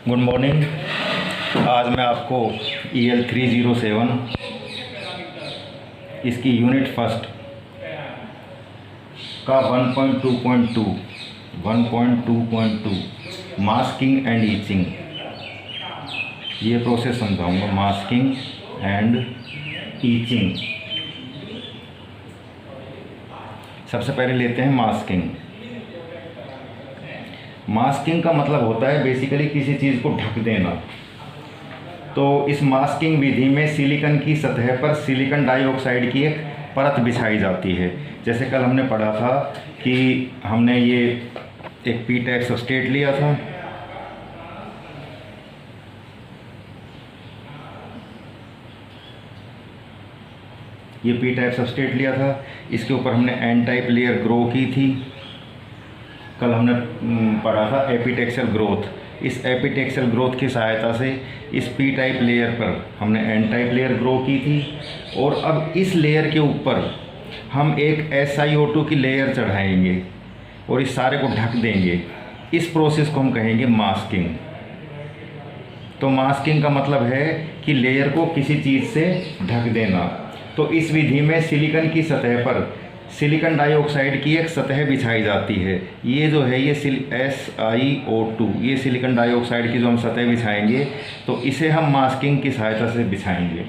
Good morning. आज मैं आपको EL 307 इसकी यूनिट फर्स्ट का 1.2 मास्किंग एंड ईचिंग ये प्रोसेस समझाऊंगा। Masking and itching. सबसे पहले लेते हैं मास्किंग। मास्किंग का मतलब होता है बेसिकली किसी चीज़ को ढक देना। तो इस मास्किंग विधि में सिलिकॉन की सतह पर सिलिकॉन डाइऑक्साइड की एक परत बिछाई जाती है। जैसे कल हमने पढ़ा था कि हमने ये एक पी टाइप सबस्ट्रेट लिया था, ये पी टाइप सबस्ट्रेट लिया था, इसके ऊपर हमने एन टाइप लेयर ग्रो की थी। कल हमने पढ़ा था एपिटेक्सल ग्रोथ। इस एपिटेक्सल ग्रोथ की सहायता से इस पी टाइप लेयर पर हमने एन टाइप लेयर ग्रो की थी, और अब इस लेयर के ऊपर हम एक SiO2 की लेयर चढ़ाएंगे और इस सारे को ढक देंगे। इस प्रोसेस को हम कहेंगे मास्किंग। तो मास्किंग का मतलब है कि लेयर को किसी चीज़ से ढक देना। तो इस विधि में सिलिकॉन की सतह पर सिलिकॉन डाइऑक्साइड की एक सतह बिछाई जाती है। ये जो है ये SiO2, ये सिलिकॉन डाइऑक्साइड की जो हम सतह बिछाएंगे तो इसे हम मास्किंग की सहायता से बिछाएंगे।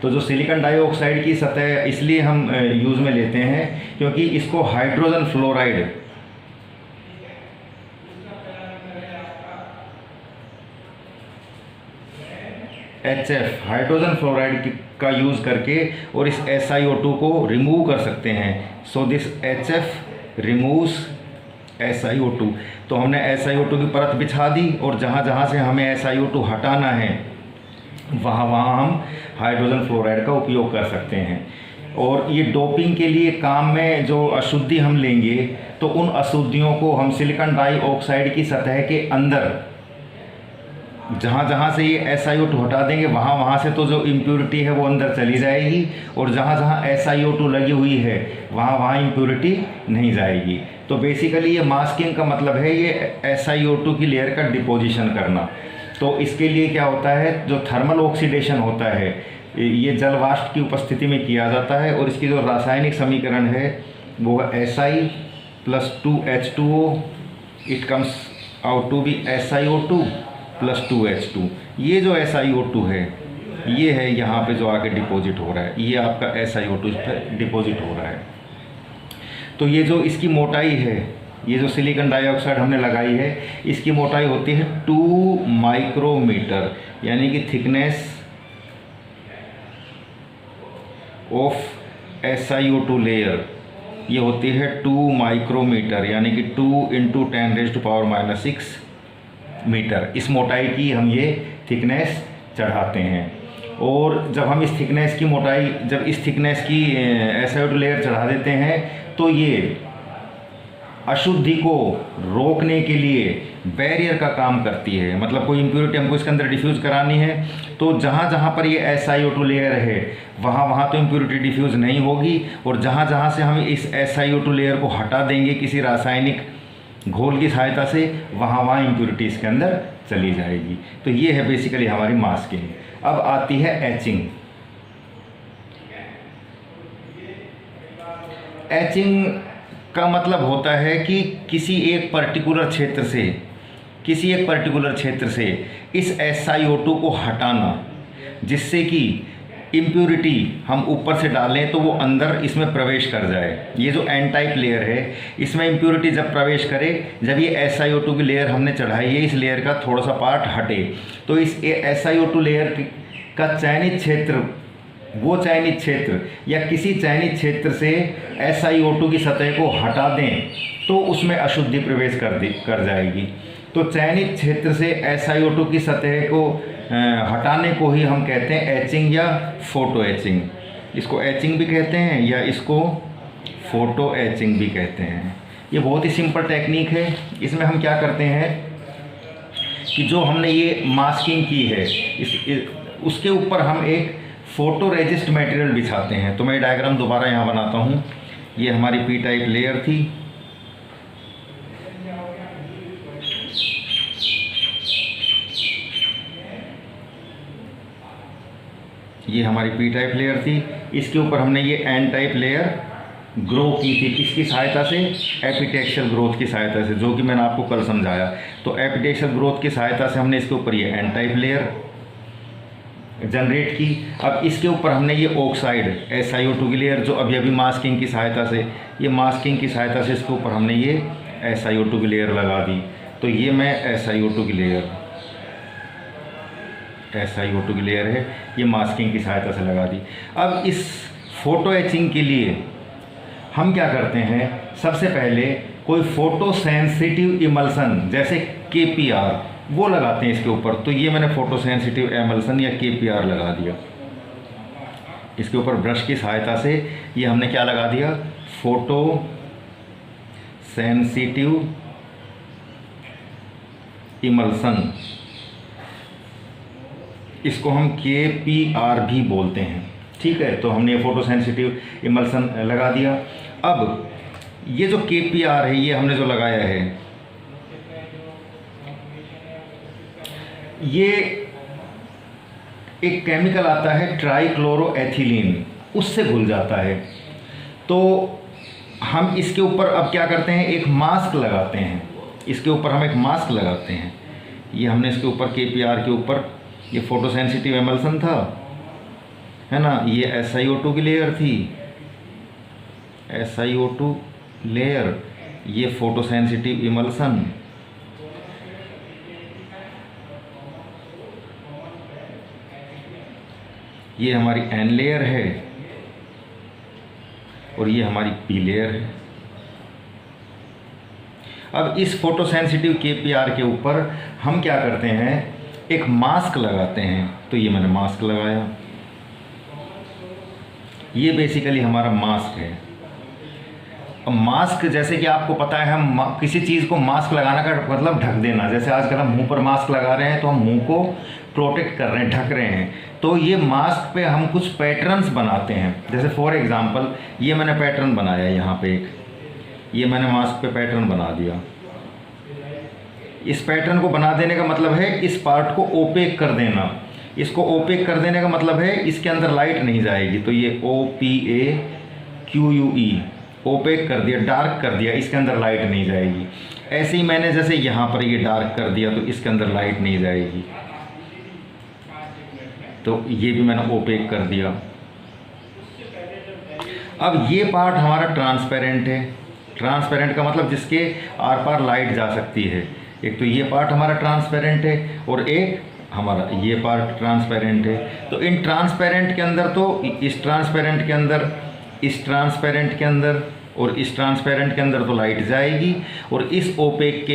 तो जो सिलिकॉन डाइऑक्साइड की सतह इसलिए हम यूज़ में लेते हैं क्योंकि इसको hydrogen fluoride HF hydrogen fluoride का यूज़ करके और इस SiO2 को रिमूव कर सकते हैं। So this HF removes SiO2। तो हमने SiO2 की परत बिछा दी और जहाँ जहाँ से हमें SiO2 हटाना है वहाँ हम हाइड्रोजन फ्लोराइड का उपयोग कर सकते हैं। और ये डोपिंग के लिए काम में जो अशुद्धि हम लेंगे तो उन अशुद्धियों को हम सिलिकॉन डाइऑक्साइड की सतह के अंदर जहाँ जहाँ से ये SiO2 हटा देंगे वहाँ से तो जो इम्प्योरिटी है वो अंदर चली जाएगी, और जहाँ जहाँ SiO2 लगी हुई है वहाँ इम्प्योरिटी नहीं जाएगी। तो बेसिकली ये मास्किंग का मतलब है ये SiO2 की लेयर का डिपोजिशन करना। तो इसके लिए क्या होता है, जो थर्मल ऑक्सीडेशन होता है ये जल वाष्प की उपस्थिति में किया जाता है, और इसकी जो रासायनिक समीकरण है वो है Si+2H2O। It comes out to be SiO2+2H2। ये जो SiO2 है ये है यहाँ पे जो आके डिपॉजिट हो रहा है, ये आपका SiO2 इस पर डिपॉजिट हो रहा है। तो ये जो इसकी मोटाई है, ये जो सिलिकॉन डाइऑक्साइड हमने लगाई है इसकी मोटाई होती है 2 माइक्रोमीटर, यानी कि थिकनेस ऑफ SiO2 लेयर ये होती है 2 माइक्रोमीटर, यानी कि 2 × 10⁻⁻⁶ मीटर। इस मोटाई की हम ये थिकनेस चढ़ाते हैं। और जब हम इस थिकनेस की मोटाई, जब इस थिकनेस की SiO2 लेयर चढ़ा देते हैं तो ये अशुद्धि को रोकने के लिए बैरियर का काम करती है। मतलब कोई इम्प्योरिटी हमको इसके अंदर डिफ्यूज़ करानी है तो जहाँ जहाँ पर ये SiO2 लेयर है वहाँ तो इम्प्योरिटी डिफ्यूज़ नहीं होगी, और जहाँ जहाँ से हम इस SiO2 लेयर को हटा देंगे किसी रासायनिक घोल की सहायता से वहाँ इम्प्योरिटी इसके अंदर चली जाएगी। तो ये है बेसिकली हमारी मास्किंग। अब आती है एचिंग। एचिंग का मतलब होता है कि किसी एक पर्टिकुलर क्षेत्र से इस SiO2 को हटाना, जिससे कि इम्प्योरिटी हम ऊपर से डालें तो वो अंदर इसमें प्रवेश कर जाए। ये जो एन टाइप लेयर है इसमें इम्प्योरिटी जब प्रवेश करे, जब ये SiO2 की लेयर हमने चढ़ाई है इस लेयर का थोड़ा सा पार्ट हटे तो इस SiO2 लेयर का चयनित क्षेत्र, वो चयनित क्षेत्र या किसी चयनित क्षेत्र से SiO2 की सतह को हटा दें तो उसमें अशुद्धि प्रवेश कर जाएगी। तो चयनित क्षेत्र से SiO2 की सतह को हटाने को ही हम कहते हैं एचिंग या फोटो एचिंग। इसको एचिंग भी कहते हैं या इसको फोटो एचिंग भी कहते हैं। ये बहुत ही सिंपल टेक्निक है। इसमें हम क्या करते हैं कि जो हमने ये मास्किंग की है उसके ऊपर हम एक फोटो रेजिस्ट मटेरियल बिछाते हैं। तो मैं डायग्राम दोबारा यहाँ बनाता हूँ। ये हमारी पी टाइप लेयर थी, ये हमारी पी टाइप लेयर थी, इसके ऊपर हमने ये एन टाइप लेयर ग्रो की थी, किसकी सहायता से? एपिटेक्शियल ग्रोथ की सहायता से, जो कि मैंने आपको कल समझाया। तो एपिटेक्शियल ग्रोथ की सहायता से हमने इसके ऊपर ये एन टाइप लेयर जनरेट की। अब इसके ऊपर हमने ये ऑक्साइड SiO2 की लेयर, जो अभी अभी मास्किंग की सहायता से, ये मास्किंग की सहायता से इसके ऊपर हमने ये SiO2 की लेयर लगा दी। तो ये मैं SiO2 की लेयर है, ये मास्किंग की सहायता से लगा दी। अब इस फोटो एचिंग के लिए हम क्या करते हैं? सबसे पहले कोई फोटो सेंसिटिव इमल्सन जैसे KPR वो लगाते हैं इसके ऊपर। तो ये मैंने फोटो सेंसिटिव एमल्सन या KPR लगा दिया इसके ऊपर ब्रश की सहायता से। ये हमने क्या लगा दिया? फोटो सेंसिटिव इमल्सन, इसको हम KPR भी बोलते हैं, ठीक है। तो हमने फोटो सेंसिटिव इमल्सन लगा दिया। अब ये जो KPR है, ये हमने जो लगाया है, ये एक केमिकल आता है ट्राइक्लोरोएथिलीन, उससे घुल जाता है। तो हम इसके ऊपर अब क्या करते हैं? एक मास्क लगाते हैं, इसके ऊपर हम एक मास्क लगाते हैं। ये हमने इसके ऊपर KPR के ऊपर ये फोटो सेंसिटिव एमल्सन था, है ना, ये SiO2 की लेयर थी, SiO2 लेयर, ये फोटो सेंसिटिव इमल्सन, ये हमारी N लेयर है और ये हमारी P लेयर है। अब इस फोटो सेंसिटिव KPR के ऊपर हम क्या करते हैं? एक मास्क लगाते हैं। तो ये मैंने मास्क लगाया, ये बेसिकली हमारा मास्क है। अब मास्क, जैसे कि आपको पता है, हम किसी चीज़ को मास्क लगाना का मतलब ढक देना। जैसे आजकल हम मुंह पर मास्क लगा रहे हैं, तो हम मुंह को प्रोटेक्ट कर रहे हैं, ढक रहे हैं। तो ये मास्क पे हम कुछ पैटर्न्स बनाते हैं। जैसे फॉर एग्जांपल ये मैंने पैटर्न बनाया है यहाँ पे एक, ये मैंने मास्क पे पैटर्न बना दिया। इस पैटर्न को बना देने का मतलब है इस पार्ट को ओपेक कर देना। इसको ओपेक कर देने का मतलब है इसके अंदर लाइट नहीं जाएगी। तो ये OPAQUE, ओपेक कर दिया, डार्क कर दिया, इसके अंदर लाइट नहीं जाएगी। ऐसे ही मैंने जैसे यहाँ पर ये डार्क कर दिया, तो इसके अंदर लाइट नहीं जाएगी। तो ये भी मैंने ओपेक कर दिया। अब ये पार्ट हमारा ट्रांसपेरेंट है। ट्रांसपेरेंट का मतलब जिसके आर पार लाइट जा सकती है। एक तो ये पार्ट हमारा ट्रांसपेरेंट है और एक हमारा ये पार्ट ट्रांसपेरेंट है। तो इन ट्रांसपेरेंट के अंदर, तो इस ट्रांसपेरेंट के अंदर, इस ट्रांसपेरेंट के अंदर और इस ट्रांसपेरेंट के अंदर तो लाइट जाएगी, और इस ओपेक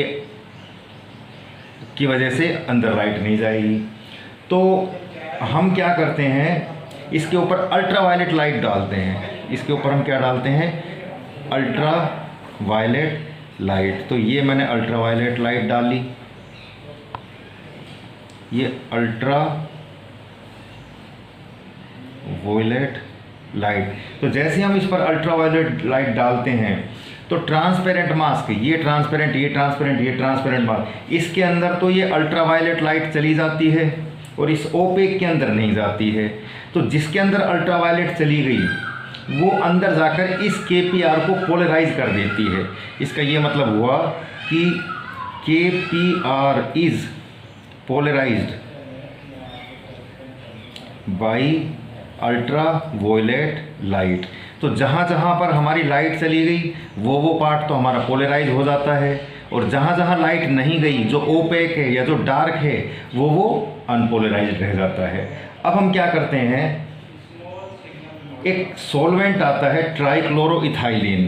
की वजह से अंदर लाइट नहीं जाएगी। तो हम क्या करते हैं? इसके ऊपर अल्ट्रा वायलेट लाइट डालते हैं। इसके ऊपर हम क्या डालते हैं? Ultraviolet light. तो ये मैंने अल्ट्रा वायलेट लाइट डाली, ये अल्ट्रा वायलेट लाइट। तो जैसे हम इस पर अल्ट्रा वायलेट लाइट डालते हैं, तो ट्रांसपेरेंट मास्क, ये ट्रांसपेरेंट, ये ट्रांसपेरेंट, ये ट्रांसपेरेंट मास्क, इसके अंदर तो ये अल्ट्रा वायलेट लाइट चली जाती है और इस ओपेक के अंदर नहीं जाती है। तो जिसके अंदर अल्ट्रा वायलेट चली गई, वो अंदर जाकर इस KPR को पोलराइज कर देती है। इसका ये मतलब हुआ कि KPR is polarised by ultraviolet light. तो जहाँ जहाँ पर हमारी लाइट चली गई, वो पार्ट तो हमारा पोलराइज हो जाता है, और जहाँ जहाँ लाइट नहीं गई, जो ओपेक है या जो डार्क है, वो अनपोलराइज्ड रह जाता है। अब हम क्या करते हैं? एक सॉल्वेंट आता है ट्राइक्लोरोइथाइलिन,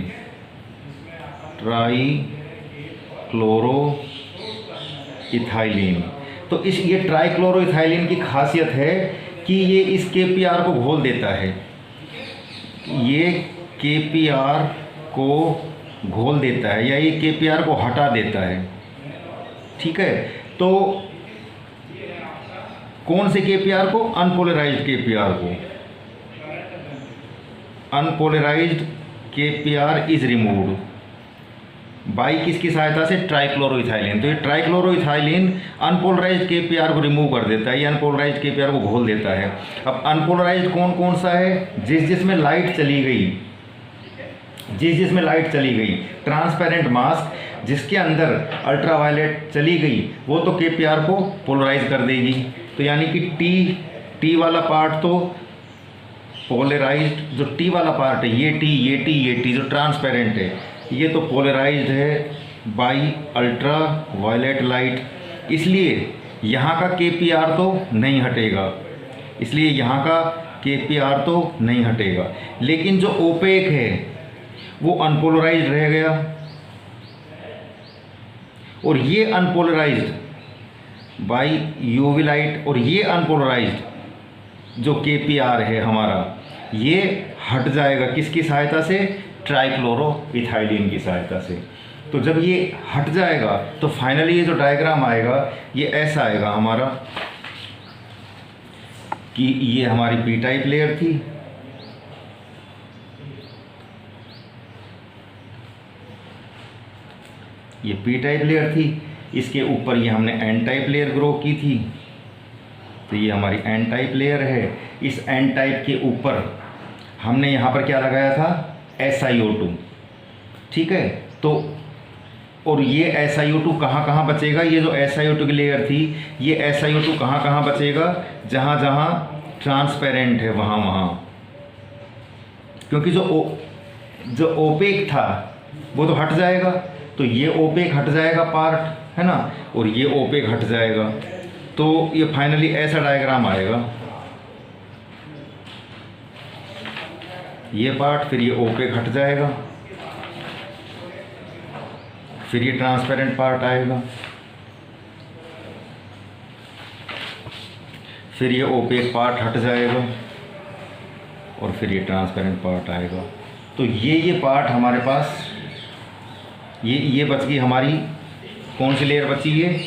ट्राइक्लोरोइथाइलिन। तो ये ट्राइक्लोरोइथाइलिन की खासियत है कि ये इस KPR को घोल देता है, ये KPR को घोल देता है, या ये KPR को हटा देता है, ठीक है। तो कौन से KPR को? अनपोलराइज्ड KPR को। Unpolarised KPR is removed by किसकी सहायता से, ट्राइक्लोरोइथाइलिन। तो ये ट्राइक्लोरोइथाइलिन अनपोलराइज्ड केपीआर को रिमूव कर देता है, ये अनपोलराइज्ड केपीआर को घोल देता है। अब अनपोलराइज्ड कौन कौन सा है, जिसमें लाइट चली गई, जिसमें लाइट चली गई। ट्रांसपेरेंट मास्क जिसके अंदर अल्ट्रावायलेट चली गई वो तो केपीआर को पोलराइज कर देगी। तो यानी कि टी वाला पार्ट तो पोलराइज्ड, जो टी वाला पार्ट है ये टी जो ट्रांसपेरेंट है ये तो पोलराइज्ड है बाई अल्ट्रा वायलेट लाइट, इसलिए यहाँ का केपीआर तो नहीं हटेगा, इसलिए यहाँ का केपीआर तो नहीं हटेगा। लेकिन जो ओपेक है वो अनपोलराइज्ड रह गया, और ये अनपोलराइज्ड बाई यूवी लाइट, और ये अनपोलराइज्ड जो केपीआर है हमारा ये हट जाएगा किसकी सहायता से, ट्राइक्लोरोइथाइलिन की सहायता से। तो जब ये हट जाएगा तो फाइनली ये जो डायग्राम आएगा ये ऐसा आएगा हमारा कि ये हमारी पी टाइप लेयर थी, ये पी टाइप लेयर थी, इसके ऊपर ये हमने एन टाइप लेयर ग्रो की थी, तो ये हमारी एन टाइप लेयर है। इस एन टाइप के ऊपर हमने यहाँ पर क्या लगाया था, SiO2, ठीक है। तो और ये SiO2 कहाँ कहाँ बचेगा, ये जो SiO2 की लेयर थी ये SiO2 कहाँ कहाँ बचेगा, जहाँ जहाँ ट्रांसपेरेंट है वहाँ वहाँ, क्योंकि जो ओपेक था वो तो हट जाएगा, तो ये ओपेक हट जाएगा पार्ट, है ना, और ये ओपेक हट जाएगा, तो ये फाइनली ऐसा डायग्राम आएगा, ये पार्ट, फिर ये ओपेक हट जाएगा, फिर ये ट्रांसपेरेंट पार्ट आएगा, फिर ये ओपेक पार्ट हट जाएगा, और फिर ये ट्रांसपेरेंट पार्ट आएगा। तो ये पार्ट हमारे पास ये बच गई हमारी, कौन सी लेयर बची है,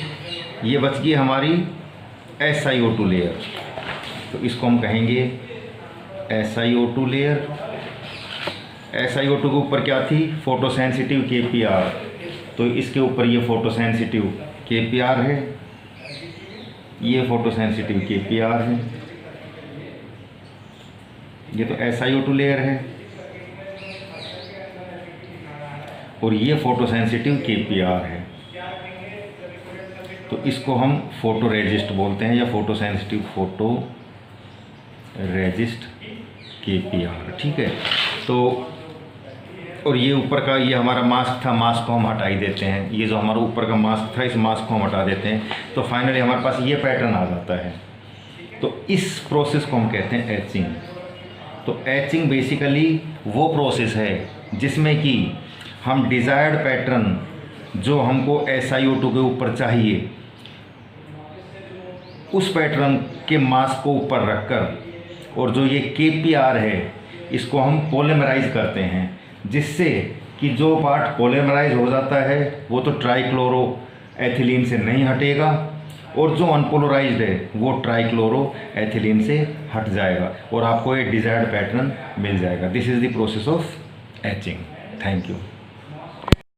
ये बच गई हमारी SiO2 लेयर। तो इसको हम कहेंगे SiO2 लेयर। SiO2 के ऊपर क्या थी, फोटोसेंसिटिव KPR, तो इसके ऊपर ये फोटोसेंसिटिव KPR है, ये फोटोसेंसिटिव KPR है, ये तो SiO2 लेयर है, और ये फोटोसेंसिटिव KPR है। तो इसको हम फोटो रेजिस्ट बोलते हैं, या फोटोसेंसिटिव फोटो रेजिस्ट KPR, ठीक है। तो और ये ऊपर का ये हमारा मास्क था, मास्क को हम हटा ही देते हैं, ये जो हमारा ऊपर का मास्क था इस मास्क को हम हटा देते हैं, तो फाइनली हमारे पास ये पैटर्न आ जाता है। तो इस प्रोसेस को हम कहते हैं एचिंग। तो एचिंग बेसिकली वो प्रोसेस है जिसमें कि हम डिज़ायर्ड पैटर्न जो हमको SiO2 के ऊपर चाहिए उस पैटर्न के मास्क को ऊपर रखकर, और जो ये KPR है इसको हम पॉलीमराइज करते हैं, जिससे कि जो पार्ट पॉलीमराइज हो जाता है वो तो ट्राइक्लोरो एथिलीन से नहीं हटेगा, और जो अनपोलराइज्ड है वो ट्राइक्लोरो एथिलीन से हट जाएगा, और आपको एक डिज़ायर्ड पैटर्न मिल जाएगा। This is the process of etching. Thank you.